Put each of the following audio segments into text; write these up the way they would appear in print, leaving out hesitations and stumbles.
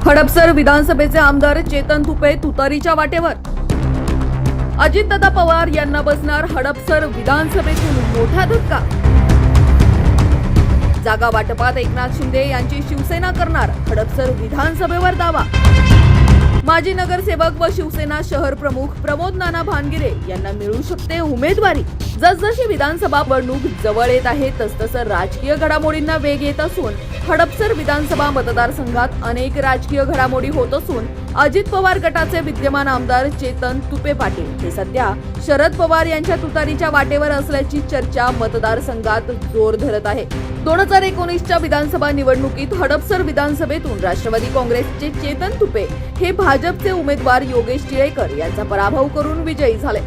हडपसर विधानसभेचे आमदार चेतन तुपे तुतारीच्या वाटेवर। अजितदादा पवार यांना बसणार हडपसर विधानसभेतून मोठा धक्का। जागा वाटपात एकनाथ शिंदे यांची शिवसेना करणार हडपसर विधानसभेवर दावा। माजी नगरसेवक व शिवसेना शहर प्रमुख प्रमोद नाना भानगिरे यांना मिळू शकते उमेदवारी। जसजशी विधानसभा निवडणूक जवळ येत आहे तसतसं राजकीय घडामोडींना वेग येत असून हडपसर विधानसभा मतदारसंघात अनेक राजकीय घडामोडी होत असून अजित पवार गटाचे विद्यमान आमदार चेतन तुपे पाटील हे सध्या शरद पवार यांच्या तुतारीच्या वाटेवर असल्याची चर्चा मतदारसंघात जोर धरत आहे। 2019च्या विधानसभा निवडणुकीत हडपसर विधानसभेतून राष्ट्रवादी काँग्रेसचे चेतन तुपे हे भाजपचे उमेदवार योगेश टिळेकर यांचा पराभव करून विजयी झाले।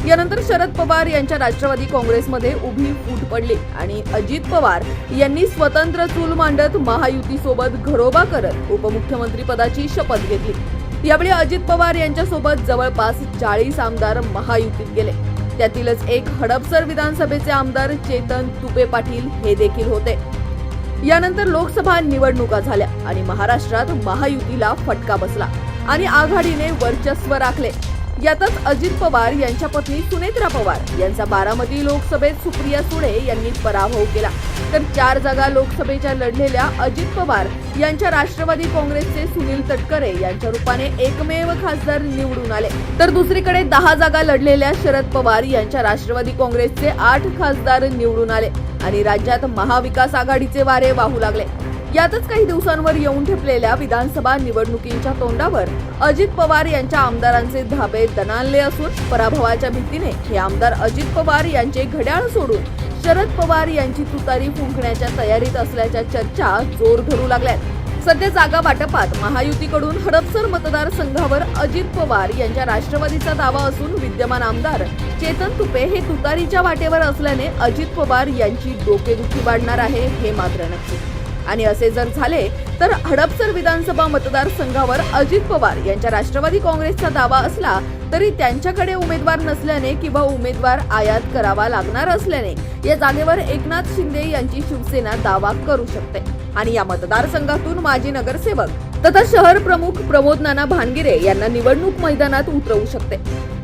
यानंतर शरद पवार यांच्या राष्ट्रवादी काँग्रेसमध्ये उभी फूट पडली आणि अजित पवार यांनी स्वतंत्र चूल मांडत महायुतीसोबत घरोबा करत उपमुख्यमंत्री पदाची शपथ घेतली। यावेळी अजित पवार यांच्यासोबत जवळपास 40 आमदार महायुतीत गेले। त्यातीलच एक हडपसर विधानसभेचे आमदार चेतन तुपे पाटील हे देखील होते। यानंतर लोकसभा निवडणुका झाल्या आणि महाराष्ट्रात महायुतीला फटका बसला आणि आघाडीने वर्चस्व राखले। यातच अजित पवार यांच्या पत्नी सुनेत्रा पवार यांचा बारामती लोकसभेत सुप्रिया सुळे यांनी पराभव केला, तर 4 जागा लोकसभेच्या लढलेल्या अजित पवार यांच्या राष्ट्रवादी काँग्रेसचे सुनील तटकरे यांच्या रूपाने एकमेव खासदार निवडून आले, तर दुसरीकडे 10 जागा लढलेल्या शरद पवार यांच्या राष्ट्रवादी काँग्रेसचे 8 खासदार निवडून आले आणि राज्यात महाविकास आघाडीचे वारे वाहू लागले। यातच काही दिवसांवर येऊन ठेपलेल्या विधानसभा निवडणुकींच्या तोंडावर अजित पवार यांच्या आमदारांचे धाबे दणाणले असून पराभवाच्या भीतीने हे आमदार अजित पवार यांचे घड्याळ सोडून शरद पवार यांची तुतारी फुंकण्याच्या तयारीत असल्याच्या चर्चा जोर धरू लागल्यात। सध्या जागा वाटपात महायुतीकडून हडपसर मतदारसंघावर अजित पवार यांच्या राष्ट्रवादीचा दावा असून विद्यमान आमदार चेतन तुपे हे तुतारीच्या वाटेवर असल्याने अजित पवार यांची डोकेदुखी वाढणार आहे हे मात्र नक्की। आणि असे जर झाले तर हडपसर विधानसभा मतदारसंघावर अजित पवार यांच्या राष्ट्रवादी काँग्रेसचा दावा असला तरी त्यांच्याकडे उमेदवार नसल्याने किंवा उमेदवार आयात करावा लागणार असल्याने या जागेवर एकनाथ शिंदे यांची शिवसेना दावा करू शकते आणि या मतदारसंघातून माजी नगरसेवक तथा शहर प्रमुख प्रमोद नाना भानगिरे यांना निवडणूक मैदानात उतरवू शकते।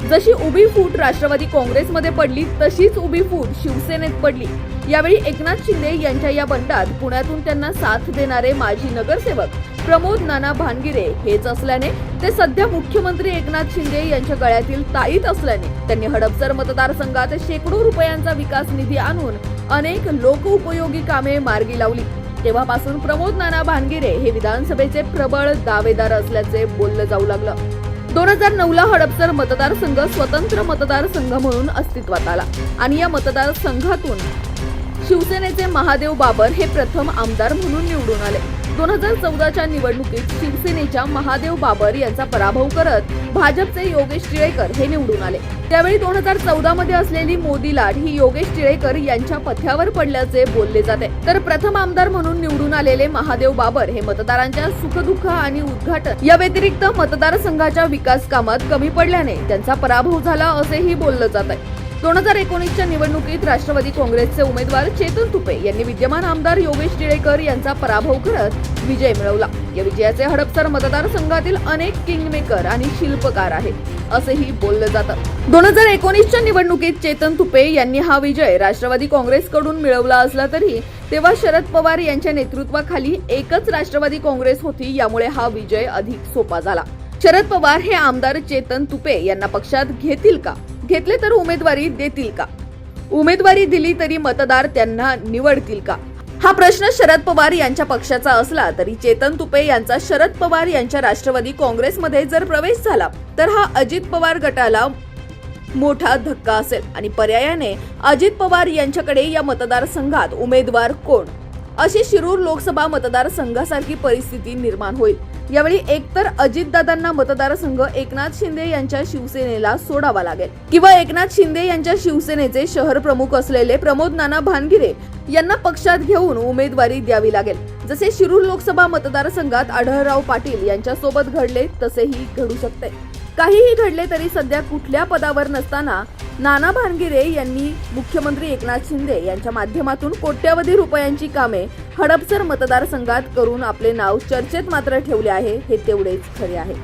जशी उभी फूट राष्ट्रवादी काँग्रेसमध्ये पडली तशीच उभी फूट शिवसेनेत पडली। यावेळी एकनाथ शिंदे यांच्या या बंडात पुण्यातून त्यांना साथ देणारे माजी नगरसेवक प्रमोद नाना भानगिरे हेच असल्याने ते सध्या मुख्यमंत्री एकनाथ शिंदे यांच्या गळ्यातील ताईत असल्याने त्यांनी हडपसर मतदारसंघात शेकडो रुपयांचा विकास निधी आणून अनेक लोकउपयोगी कामे मार्गी लावली। तेव्हापासून प्रमोद नाना भानगिरे हे विधानसभेचे प्रबळ दावेदार असल्याचे बोललं जाऊ लागलं। 2009ला हडपसर मतदारसंघ स्वतंत्र मतदारसंघ म्हणून अस्तित्वात आला आणि या मतदारसंघातून शिवसेनेचे महादेव बाबर हे प्रथम आमदार म्हणून निवडून आले। 2014च्या निवडणुकीत शिवसेनेच्या महादेव बाबर यांचा पराभव करत भाजपचे योगेश टिळेकर हे निवडून आले। त्यावेळी 2014 मध्ये असलेली मोदी लाट ही योगेश टिळेकर यांच्या पथ्यावर पडल्याचे बोलले जाते, तर प्रथम आमदार म्हणून निवडून आलेले महादेव बाबर हे मतदारांच्या सुखदुःख आणि उद्घाटन या व्यतिरिक्त मतदारसंघाच्या विकास कामात कमी पडल्याने त्यांचा पराभव झाला असेही बोललं जात आहे। 2019च्या निवडणुकीत राष्ट्रवादी काँग्रेसचे उमेदवार चेतन तुपे यांनी विद्यमान आमदार योगेश टिळेकर यांचा पराभव करत विजय मिळवला। या विजयाचे हडपसर मतदारसंघातील अनेक किंगमेकर आणि शिल्पकार आहेत असेही बोललं जातं। 2019च्या निवडणुकीत चेतन तुपे यांनी हा विजय राष्ट्रवादी काँग्रेसकडून मिळवला असला तरी तेव्हा शरद पवार यांच्या नेतृत्वाखाली एकच राष्ट्रवादी काँग्रेस होती, यामुळे हा विजय अधिक सोपा झाला। शरद पवार हे आमदार चेतन तुपे यांना पक्षात घेतील का? घेतले तर उमेदवारी देतील का? उमेदवारी दिली तरी मतदार त्यांना निवडतील का? हा प्रश्न शरद पवार यांच्या पक्षाचा असला तरी चेतन तुपे यांचा शरद पवार यांच्या राष्ट्रवादी काँग्रेसमध्ये जर प्रवेश झाला तर हा अजित पवार गटाला मोठा धक्का असेल आणि पर्यायाने अजित पवार यांच्याकडे या मतदारसंघात उमेदवार कोण अशी शिरूर लोकसभा मतदारसंघासारखी परिस्थिती निर्माण होईल। यावेळी एकतर अजितदादांना मतदारसंघ एकनाथ शिंदे यांच्या शिवसेनेला सोडावा लागेल किंवा एकनाथ शिंदे यांच्या शिवसेनेचे शहर प्रमुख असलेले प्रमोद नाना भानगिरे यांना पक्षात घेऊन उमेदवारी द्यावी लागेल। जसे शिरूर लोकसभा मतदारसंघात आढळराव पाटील यांच्यासोबत घडले तसेही घडू शकते। काहीही घडले तरी सध्या कुठल्या पदावर नसताना नाना भानगिरे यांनी मुख्यमंत्री एकनाथ शिंदे यांच्या माध्यमातून कोट्यवधी रुपयांची कामे हडपसर मतदारसंघात करून आपले नाव चर्चेत मात्र ठेवले आहे, हे तेवढेच खरे आहे.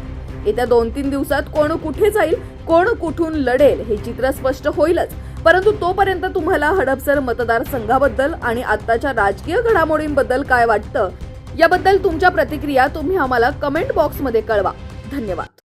येत्या 2-3 दिवसात कोण कुठे जाईल, कोण कुठून लढेल हे चित्र स्पष्ट होईलच. परंतु तोपर्यंत तुम्हाला हडपसर मतदारसंघाबद्दल आणि आत्ताच्या राजकीय घडामोडींबद्दल काय वाटतं, याबद्दल तुमच्या प्रतिक्रिया तुम्ही आम्हाला कमेंट बॉक्समध्ये कळवा. धन्यवाद.